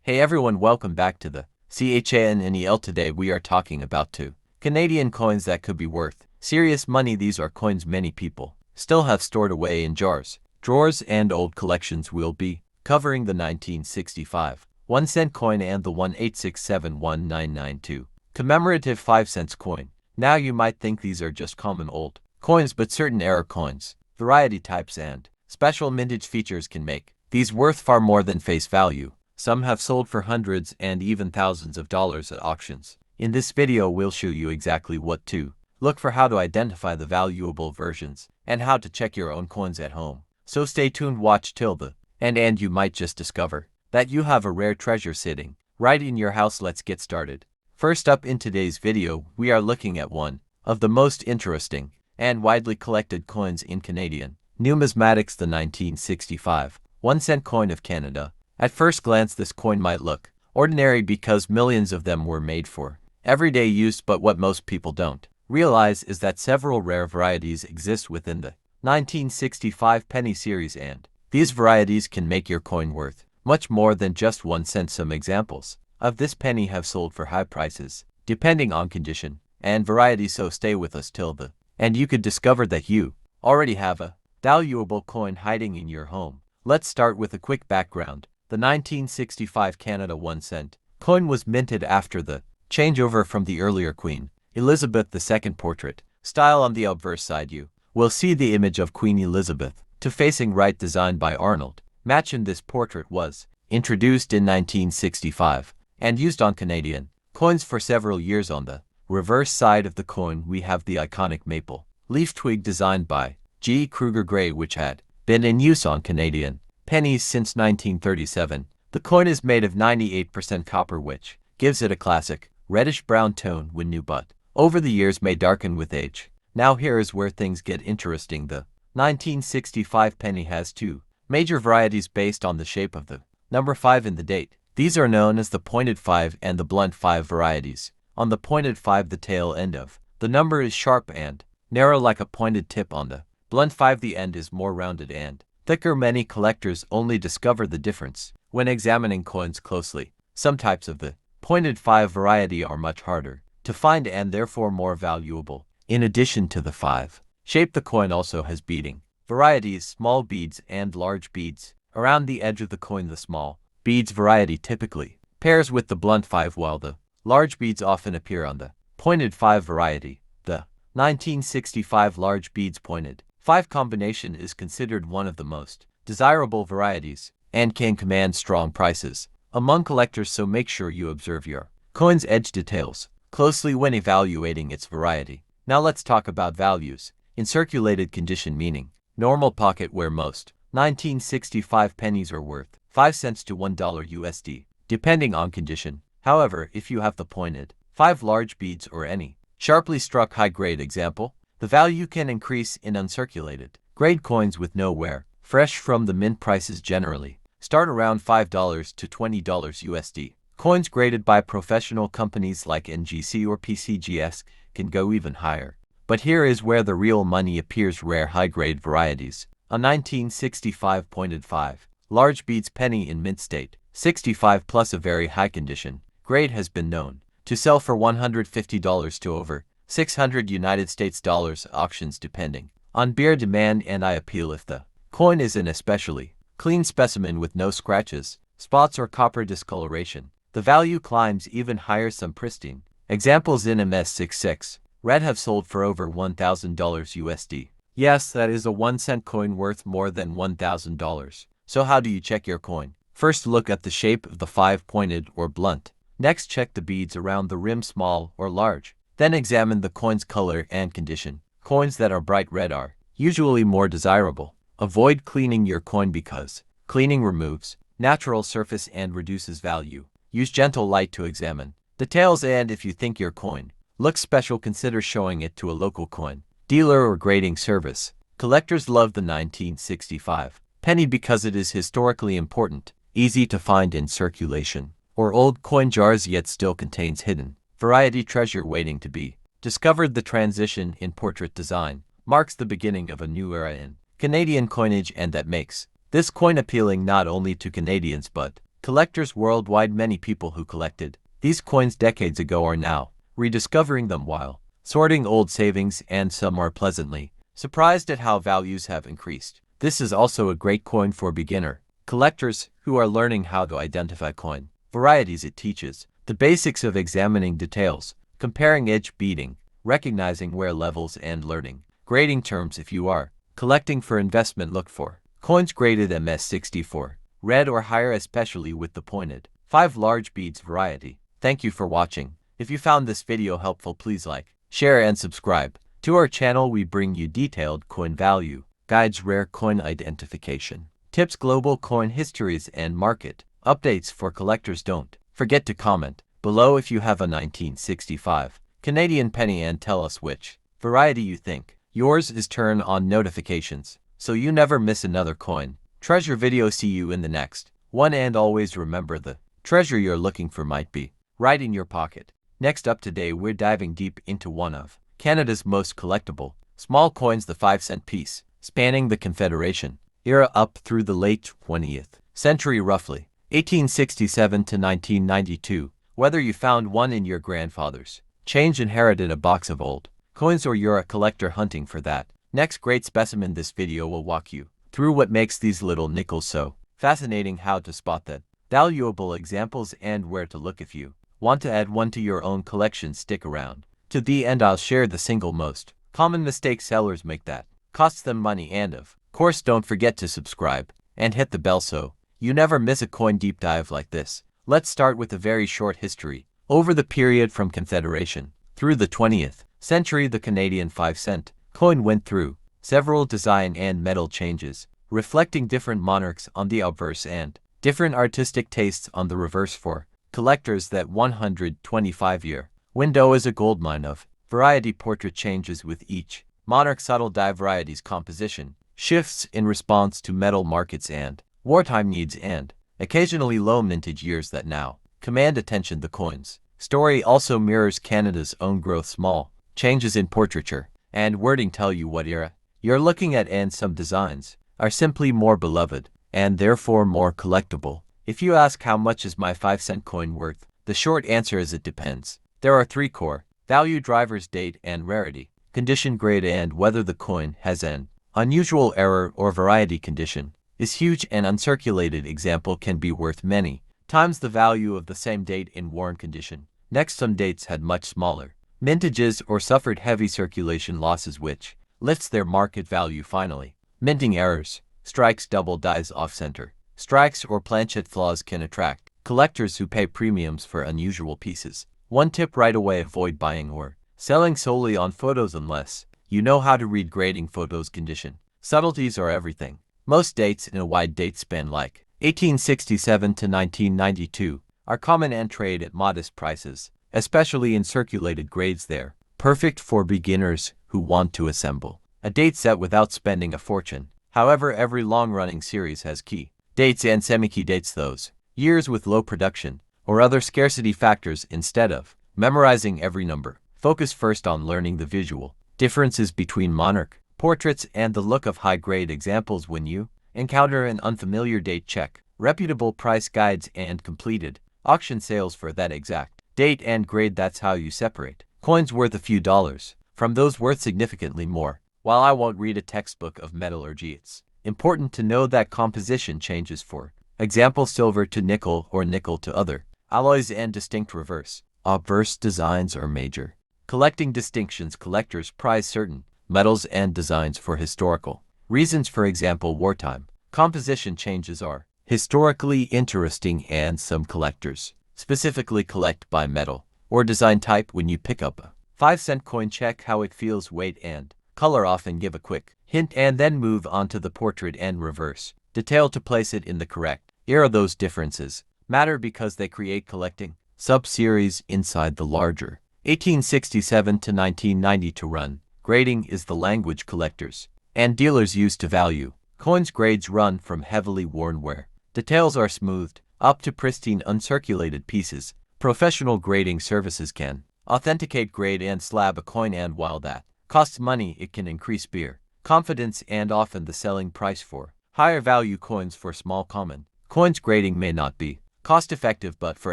Hey everyone, welcome back to the CHANNEL. Today we are talking about two Canadian coins that could be worth serious money. These are coins many people still have stored away in jars, drawers, and old collections. We'll be covering the 1965 1-cent coin and the 186719992 commemorative 5-cent coin. Now you might think these are just common old coins, but certain era coins, variety types, and special mintage features can make these worth far more than face value. Some have sold for hundreds and even thousands of dollars at auctions. In this video we'll show you exactly what to look for, how to identify the valuable versions, and how to check your own coins at home. So stay tuned, watch till the end, and you might just discover that you have a rare treasure sitting right in your house. Let's get started. First up, in today's video we are looking at one of the most interesting and widely collected coins in Canadian numismatics, the 1965 1-cent coin of Canada. At first glance this coin might look ordinary because millions of them were made for everyday use, but what most people don't realize is that several rare varieties exist within the 1965 penny series, and these varieties can make your coin worth much more than just 1 cent. Some examples of this penny have sold for high prices, depending on condition and variety, so stay with us till the end. You could discover that you already have a valuable coin hiding in your home. Let's start with a quick background. The 1965 Canada 1-cent coin was minted after the changeover from the earlier Queen Elizabeth II portrait style. On the obverse side you will see the image of Queen Elizabeth to facing right, designed by Arnold Machen. This portrait was introduced in 1965 and used on Canadian coins for several years. On the reverse side of the coin we have the iconic maple leaf twig designed by G. Kruger Gray, which had been in use on Canadian pennies since 1937. The coin is made of 98% copper, which gives it a classic reddish-brown tone when new, but over the years may darken with age. Now here is where things get interesting. The 1965 penny has two major varieties based on the shape of the number 5 in the date. These are known as the pointed 5 and the blunt 5 varieties. On the pointed 5, the tail end of the number is sharp and narrow like a pointed tip. On the blunt 5, the end is more rounded and thicker. Many collectors only discover the difference when examining coins closely. Some types of the pointed 5 variety are much harder to find and therefore more valuable. In addition to the 5 shape, the coin also has beading varieties, small beads and large beads around the edge of the coin. The small beads variety typically pairs with the blunt 5, while the large beads often appear on the pointed 5 variety. The 1965 large beads pointed 5 combination is considered one of the most desirable varieties and can command strong prices among collectors, so make sure you observe your coin's edge details closely when evaluating its variety. Now let's talk about values. In circulated condition, meaning normal pocket wear, most 1965 pennies are worth 5 cents to $1 USD, depending on condition. However, if you have the pointed 5 large beads or any sharply struck high-grade example, the value can increase. In uncirculated grade coins with no wear, fresh from the mint, prices generally start around $5 to $20 USD. Coins graded by professional companies like NGC or PCGS can go even higher. But here is where the real money appears: rare high-grade varieties. A 1965 pointed 5 large beads penny in mint state, 65 plus, a very high condition grade, has been known to sell for $150 to over $600 United States dollars at auctions, depending on beer demand and eye appeal. If the coin is an especially clean specimen with no scratches, spots, or copper discoloration, the value climbs even higher. Some pristine examples in MS66 red have sold for over $1,000 USD. Yes, that is a 1-cent coin worth more than $1,000. So how do you check your coin? First, look at the shape of the 5, pointed or blunt. Next, check the beads around the rim, small or large. Then examine the coin's color and condition. Coins that are bright red are usually more desirable. Avoid cleaning your coin because cleaning removes natural surface and reduces value. Use gentle light to examine details, and if you think your coin looks special, consider showing it to a local coin dealer or grading service. Collectors love the 1965 penny because it is historically important, easy to find in circulation, or old coin jars, yet still contains hidden variety treasure waiting to be discovered. The transition in portrait design marks the beginning of a new era in Canadian coinage, and that makes this coin appealing not only to Canadians but Collectors worldwide. Many people who collected these coins decades ago are now rediscovering them while sorting old savings, and some are pleasantly surprised at how values have increased. This is also a great coin for beginner collectors who are learning how to identify coin varieties. It teaches the basics of examining details, comparing edge beating, recognizing wear levels, and learning grading terms. If you are collecting for investment, look for coins graded MS64, red or higher, especially with the pointed 5 large beads variety. Thank you for watching. If you found this video helpful, please like, share, and subscribe to our channel. We bring you detailed coin value guides, rare coin identification tips, global coin histories, and market updates for collectors. Don't forget to comment below if you have a 1965 Canadian penny and tell us which variety you think yours is. Turn on notifications so you never miss another coin treasure video. See you in the next one, and always remember, the treasure you're looking for might be right in your pocket. Next up today, we're diving deep into one of Canada's most collectible small coins, the 5-cent piece, spanning the Confederation era up through the late 20th century, roughly 1867 to 1992. Whether you found one in your grandfather's change, inherited a box of old coins, or you're a collector hunting for that next great specimen, this video will walk you through what makes these little nickels so fascinating, how to spot the valuable examples, and where to look. If you want to add one to your own collection, stick around to the end. I'll share the single most common mistake sellers make that costs them money, and of course don't forget to subscribe and hit the bell so you never miss a coin deep dive like this. Let's start with a very short history. Over the period from Confederation through the 20th century, the Canadian 5-cent coin went through several design and metal changes, reflecting different monarchs on the obverse and different artistic tastes on the reverse. For collectors, that 125-year window is a goldmine of variety. Portrait changes with each monarch, subtle dye varieties, composition shifts in response to metal markets and wartime needs, and occasionally low mintage years that now command attention. The coin's story also mirrors Canada's own growth. Small changes in portraiture and wording tell you what era you're looking at, and some designs are simply more beloved and therefore more collectible. If you ask how much is my 5-cent coin worth, the short answer is it depends. There are 3 core value drivers: date and rarity, condition, grade, and whether the coin has an unusual error or variety. Condition is huge. An uncirculated example can be worth many times the value of the same date in worn condition. Next, some dates had much smaller mintages or suffered heavy circulation losses, which lifts their market value. Finally, minting errors, strikes, double dyes, off-center strikes, or planchet flaws can attract collectors who pay premiums for unusual pieces. One tip right away: avoid buying or selling solely on photos unless you know how to read grading. Photos, condition, subtleties are everything. Most dates in a wide date span like 1867 to 1992 are common and trade at modest prices, especially in circulated grades. They're perfect for beginners who want to assemble a date set without spending a fortune. However, every long-running series has key dates and semi-key dates, those years with low production or other scarcity factors. Instead of memorizing every number, focus first on learning the visual differences between monarch portraits and the look of high-grade examples. When you encounter an unfamiliar date, check reputable price guides and completed auction sales for that exact date and grade. That's how you separate coins worth a few dollars from those worth significantly more. While I won't read a textbook of metallurgy, it's important to know that composition changes. For example, silver to nickel or nickel to other alloys, and distinct reverse obverse designs are major collecting distinctions. Collectors prize certain metals and designs for historical reasons. For example, wartime composition changes are historically interesting, and some collectors specifically collect by metal or design type. When you pick up a 5-cent coin, check how it feels, weight, and color. Often give a quick hint and then move on to the portrait and reverse detail to place it in the correct era. Those differences matter because they create collecting sub-series inside the larger 1867 to 1990 to run. Grading is the language collectors and dealers use to value coins. Grades run from heavily worn where details are smoothed up to pristine uncirculated pieces. Professional grading services can authenticate, grade, and slab a coin, and while that costs money, it can increase beer confidence and often the selling price for higher value coins. For small common coins, grading may not be Cost-effective but for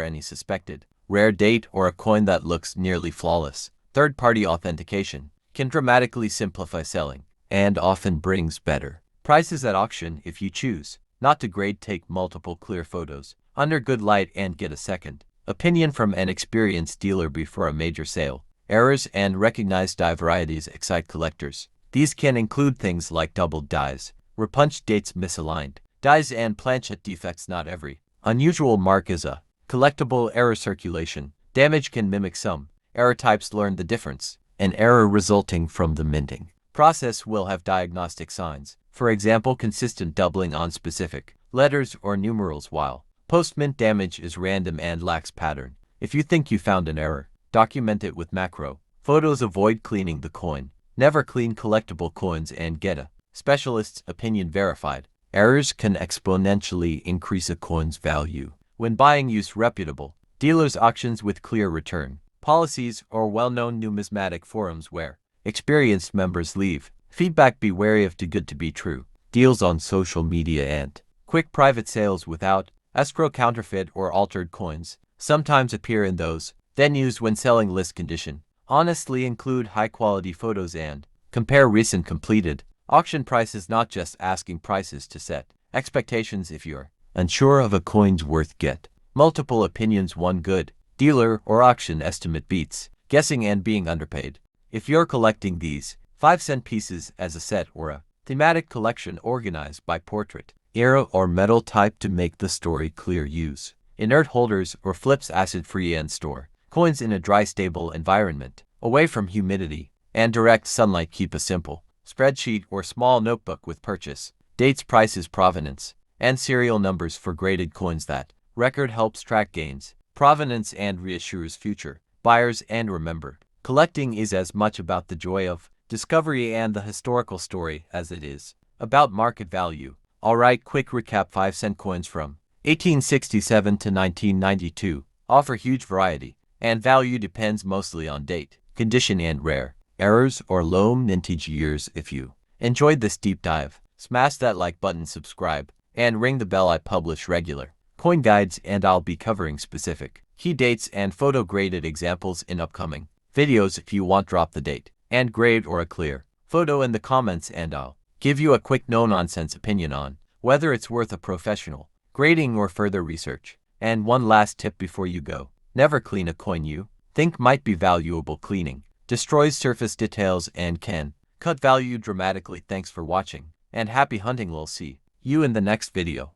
any suspected rare date or a coin that looks nearly flawless. Third-party authentication can dramatically simplify selling and often brings better prices at auction if you choose not to grade. Take multiple clear photos under good light and get a second opinion from an experienced dealer before a major sale. Errors and recognized die varieties excite collectors. These can include things like doubled dies, repunched dates, misaligned dies, and planchet defects. Not every unusual mark is a collectible. Error circulation damage can mimic some error types. Learn the difference. An error resulting from the minting process will have diagnostic signs. For example, consistent doubling on specific letters or numerals, while post-mint damage is random and lacks pattern. If you think you found an error, document it with macro photos. Avoid cleaning the coin. Never clean collectible coins and get a specialist's opinion verified. Errors can exponentially increase a coin's value. When buying, use reputable dealers' auctions with clear return policies or well-known numismatic forums where experienced members leave feedback. Be wary of too good to be true deals on social media and quick private sales without escrow. Counterfeit or altered coins sometimes appear in those venues when selling. List condition honestly include high-quality photos and compare recent completed auction prices, not just asking prices to set expectations. If you're unsure of a coin's worth, get multiple opinions. One good dealer or auction estimate beats guessing and being underpaid. If you're collecting these 5-cent pieces as a set or a thematic collection organized by portrait, era, or metal type to make the story clear, use inert holders or flips. Acid-free and store coins in a dry, stable environment away from humidity and direct sunlight. Keep a simple spreadsheet or small notebook with purchase dates, prices, provenance, and serial numbers for graded coins. That record helps track gains, provenance, and reassures future buyers. And remember, collecting is as much about the joy of discovery and the historical story as it is about market value. Alright, quick recap. 5-cent coins from 1867 to 1992 offer huge variety, and value depends mostly on date, condition, and rare errors or low mintage years. If you enjoyed this deep dive, smash that like button, subscribe, and ring the bell. I publish regular coin guides, and I'll be covering specific key dates and photo graded examples in upcoming videos. If you want, drop the date and grade or a clear photo in the comments, and I'll give you a quick no-nonsense opinion on whether it's worth a professional grading or further research. And one last tip before you go: never clean a coin you think might be valuable. Cleaning destroys surface details and can cut value dramatically. Thanks for watching, and happy hunting. We'll see you in the next video.